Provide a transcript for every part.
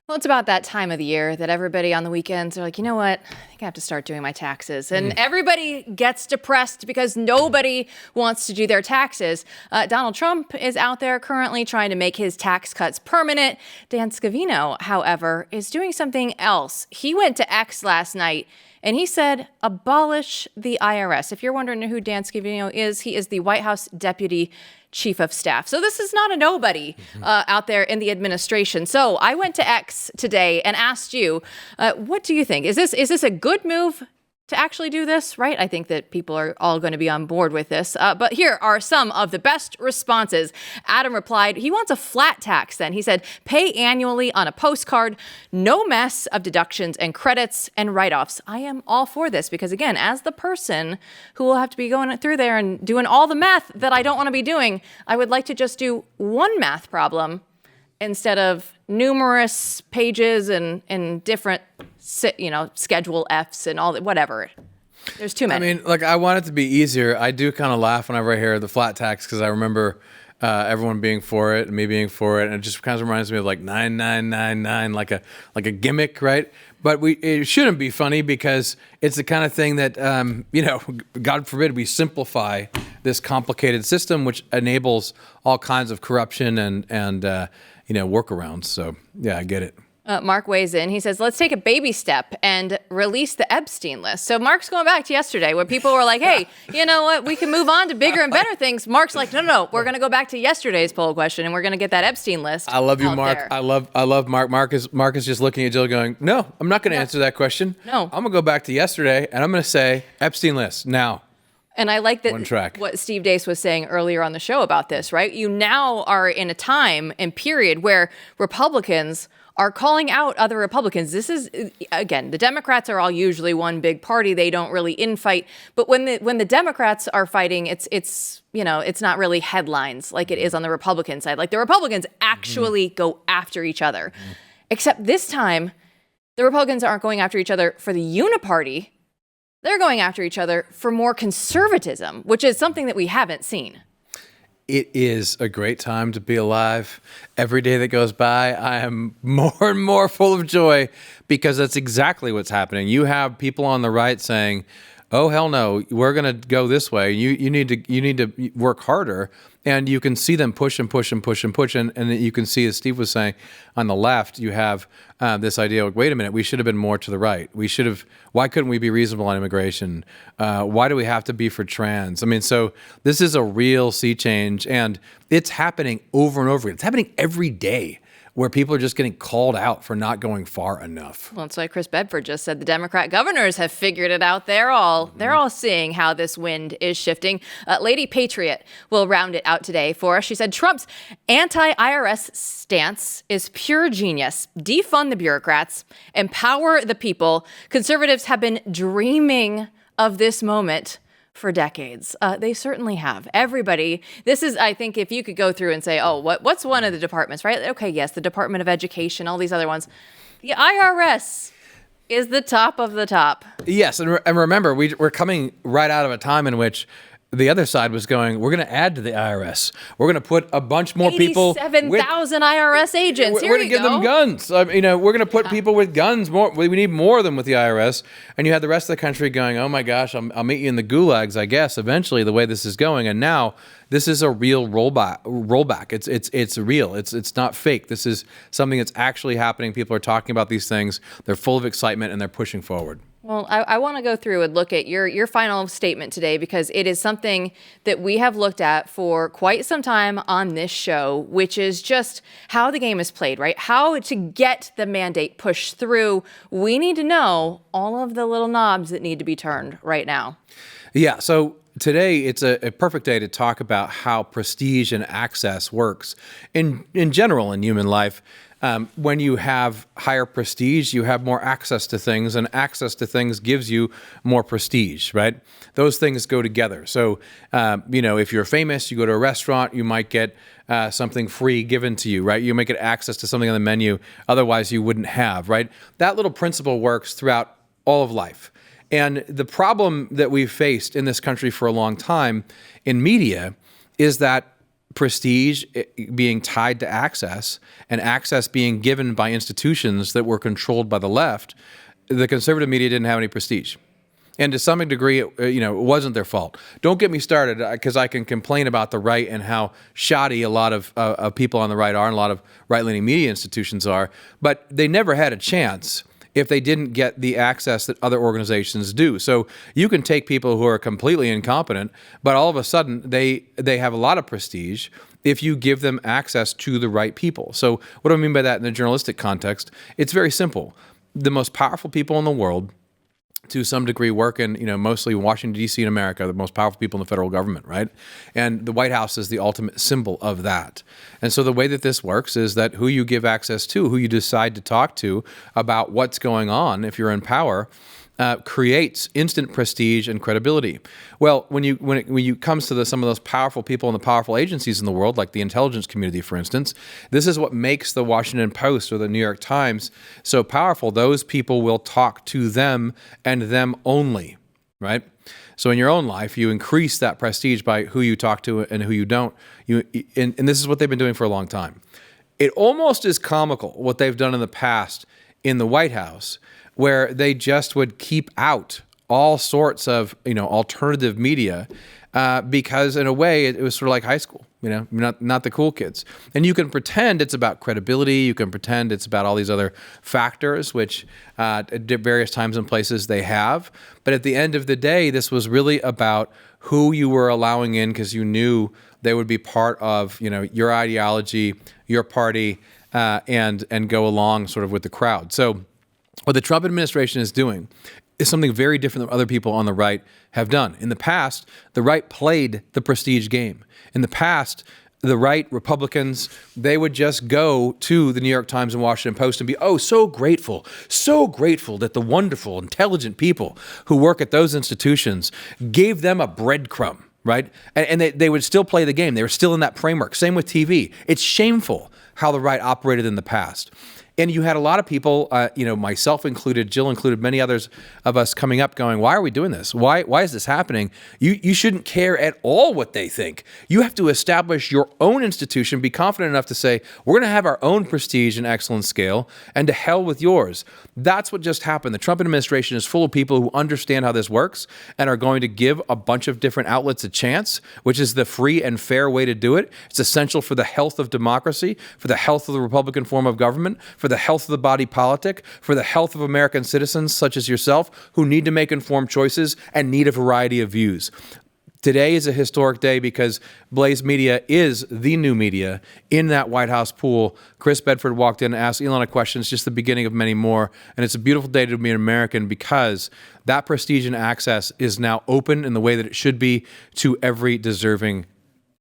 Well, it's about that time of the year that everybody on the weekends are like, you know what? I think I have to start doing my taxes. And everybody gets depressed because nobody wants to do their taxes. Donald Trump is out there currently trying to make his tax cuts permanent. Dan Scavino, however, is doing something else. He went to X last night and he said, abolish the IRS. If you're wondering who Dan Scavino is, he is the White House Deputy Chief of Staff. So this is not a nobody out there in the administration. So I went to X today and asked you, what do you think? Is this a good move to actually do this, right? I think that people are all going to be on board with this. But here are some of the best responses. Adam replied, he wants a flat tax then. He said, pay annually on a postcard, no mess of deductions and credits and write-offs. I am all for this because, again, as the person who will have to be going through there and doing all the math that I don't want to be doing, I would like to just do one math problem instead of numerous pages and different, Schedule Fs and all that, whatever. There's too many. I mean, like, I want it to be easier. I do kind of laugh whenever I hear the flat tax because I remember everyone being for it and me being for it, and it just kind of reminds me of like 9999, like a gimmick, right? But it shouldn't be funny because it's the kind of thing that God forbid we simplify this complicated system, which enables all kinds of corruption and workarounds. So yeah, I get it. Mark weighs in. He says, let's take a baby step and release the Epstein list. So Mark's going back to yesterday where people were like, hey, you know what? We can move on to bigger and better things. Mark's like, no. We're going to go back to yesterday's poll question and we're going to get that Epstein list. I love you, Mark. There. I love Mark. Mark is just looking at Jill going, no, I'm not going to answer that question. No. I'm going to go back to yesterday and I'm going to say Epstein list now. And I like that what Steve Deace was saying earlier on the show about this, right? You now are in a time and period where Republicans are calling out other Republicans. This is, again, the Democrats are all usually one big party. They don't really infight. But when the Democrats are fighting, it's not really headlines like it is on the Republican side. Like the Republicans actually go after each other. Except this time, the Republicans aren't going after each other for the uniparty. They're going after each other for more conservatism, which is something that we haven't seen. It is a great time to be alive. Every day that goes by, I am more and more full of joy because that's exactly what's happening. You have people on the right saying, oh, hell no, we're going to go this way. You need to work harder. And you can see them push and push and push and push. And you can see, as Steve was saying, on the left, you have this idea of, wait a minute, we should have been more to the right. Why couldn't we be reasonable on immigration? Why do we have to be for trans? I mean, so this is a real sea change. And it's happening over and over again. It's happening every day, where people are just getting called out for not going far enough. Well, that's why Chris Bedford just said the Democrat governors have figured it out. They're all seeing how this wind is shifting. Lady Patriot will round it out today for us. She said Trump's anti-IRS stance is pure genius. Defund the bureaucrats, empower the people. Conservatives have been dreaming of this moment for decades. They certainly have. Everybody, this is, I think, if you could go through and say, oh, what's one of the departments, right? Okay, yes, the Department of Education, all these other ones. The IRS is the top of the top. Yes, and remember, we're coming right out of a time in which the other side was going, we're going to add to the IRS. We're going to put a bunch more people. 87,000 IRS agents. We're going to give them guns. We're going to put people with guns more. We need more of them with the IRS. And you had the rest of the country going, oh my gosh, I'll meet you in the gulags, I guess, eventually, the way this is going. And now this is a real rollback. It's real. It's not fake. This is something that's actually happening. People are talking about these things. They're full of excitement and they're pushing forward. Well, I want to go through and look at your final statement today because it is something that we have looked at for quite some time on this show, which is just how the game is played, right? How to get the mandate pushed through. We need to know all of the little knobs that need to be turned right now. Yeah, so today it's a perfect day to talk about how prestige and access works in general in human life. When you have higher prestige, you have more access to things, and access to things gives you more prestige, right? Those things go together. So, if you're famous, you go to a restaurant, you might get something free given to you, right? You might get access to something on the menu otherwise you wouldn't have, right? That little principle works throughout all of life. And the problem that we've faced in this country for a long time in media is that prestige being tied to access and access being given by institutions that were controlled by the left, the conservative media didn't have any prestige. And to some degree, it wasn't their fault. Don't get me started, because I can complain about the right and how shoddy a lot of people on the right are and a lot of right-leaning media institutions are. But they never had a chance if they didn't get the access that other organizations do. So you can take people who are completely incompetent, but all of a sudden they have a lot of prestige if you give them access to the right people. So what do I mean by that in the journalistic context? It's very simple. The most powerful people in the world, to some degree, work in, mostly Washington, D.C. in America, the most powerful people in the federal government, right? And the White House is the ultimate symbol of that. And so the way that this works is that who you give access to, who you decide to talk to about what's going on if you're in power, creates instant prestige and credibility. Well, when you comes to some of those powerful people in the powerful agencies in the world, like the intelligence community, for instance, this is what makes the Washington Post or the New York Times so powerful. Those people will talk to them and them only, right? So in your own life, you increase that prestige by who you talk to and who you don't. And this is what they've been doing for a long time. It almost is comical what they've done in the past in the White House, where they just would keep out all sorts of, alternative media, because in a way it was sort of like high school, not the cool kids. And you can pretend it's about credibility. You can pretend it's about all these other factors, which at various times and places they have. But at the end of the day, this was really about who you were allowing in, because you knew they would be part of, your ideology, your party, and go along sort of with the crowd. So what the Trump administration is doing is something very different than other people on the right have done. In the past, the right played the prestige game. In the past, the right, Republicans, they would just go to the New York Times and Washington Post and be, so grateful that the wonderful, intelligent people who work at those institutions gave them a breadcrumb, right? And they would still play the game. They were still in that framework. Same with TV. It's shameful how the right operated in the past. And you had a lot of people, myself included, Jill included, many others of us coming up going, why are we doing this? Why is this happening? You shouldn't care at all what they think. You have to establish your own institution, be confident enough to say, we're going to have our own prestige and excellence scale, and to hell with yours. That's what just happened. The Trump administration is full of people who understand how this works and are going to give a bunch of different outlets a chance, which is the free and fair way to do it. It's essential for the health of democracy, for the health of the Republican form of government, for the health of the body politic, for the health of American citizens such as yourself who need to make informed choices and need a variety of views. Today is a historic day because Blaze Media is the new media in that White House pool. Chris Bedford walked in and asked Elon a question. It's just the beginning of many more. And it's a beautiful day to be an American because that prestige and access is now open in the way that it should be to every deserving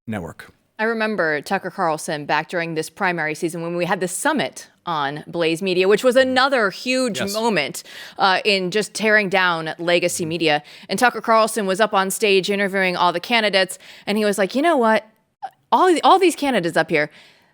network. I remember Tucker Carlson back during this primary season when we had the summit on Blaze Media, which was another huge moment in just tearing down legacy media. And Tucker Carlson was up on stage interviewing all the candidates. And he was like, you know what? All these candidates up here,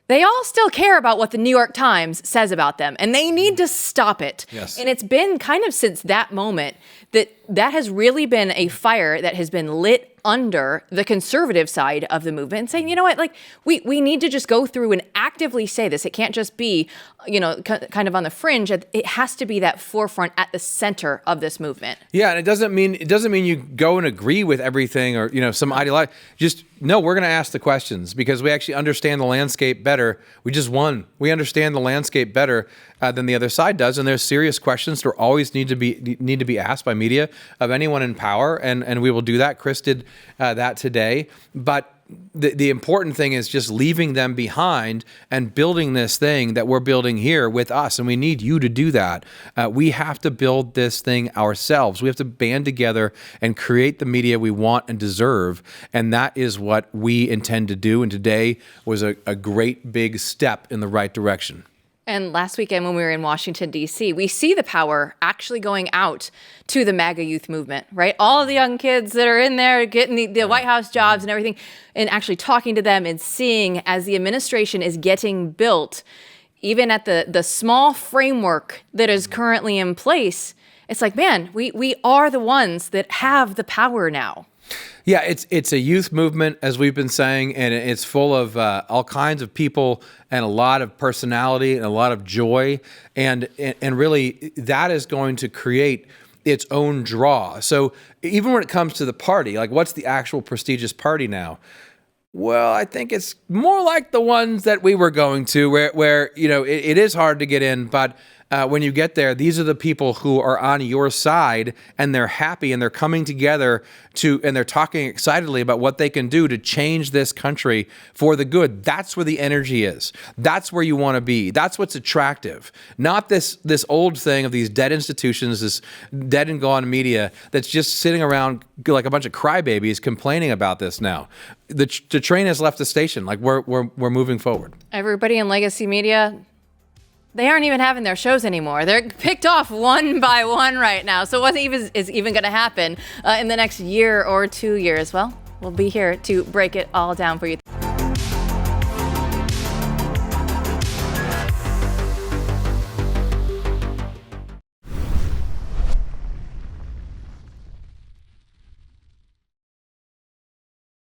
they all still care about what the New York Times says about them, and they need to stop it. Yes. And it's been kind of since that moment that has really been a fire that has been lit under the conservative side of the movement, saying, you know what, like we need to just go through and actively say this. It can't just be, kind of on the fringe. It has to be that forefront at the center of this movement. Yeah, and it doesn't mean you go and agree with everything or some ideology. Just no, we're going to ask the questions because we actually understand the landscape better. We just won. We understand the landscape better than the other side does, and there's serious questions that always need to be asked by media of anyone in power, and we will do that. Chris did that today, but the important thing is just leaving them behind and building this thing that we're building here with us, and we need you to do that. We have to build this thing ourselves. We have to band together and create the media we want and deserve, and that is what we intend to do, and today was a great big step in the right direction. And last weekend when we were in Washington, D.C., we see the power actually going out to the MAGA youth movement, right? All of the young kids that are in there getting the White House jobs and everything, and actually talking to them and seeing as the administration is getting built, even at the small framework that is currently in place, it's like, man, we are the ones that have the power now. Yeah, it's a youth movement, as we've been saying, and it's full of all kinds of people and a lot of personality and a lot of joy, and really that is going to create its own draw. So even when it comes to the party, like what's the actual prestigious party now? Well, I think it's more like the ones that we were going to, where it is hard to get in, but when you get there, these are the people who are on your side, and they're happy, and they're coming together and they're talking excitedly about what they can do to change this country for the good. That's where the energy is. That's where you want to be. That's what's attractive. Not this old thing of these dead institutions, this dead and gone media that's just sitting around like a bunch of crybabies complaining about this now. The train has left the station. Like we're moving forward. Everybody in legacy media, they aren't even having their shows anymore. They're picked off one by one right now. So what is even going to happen in the next year or 2 years? Well, we'll be here to break it all down for you.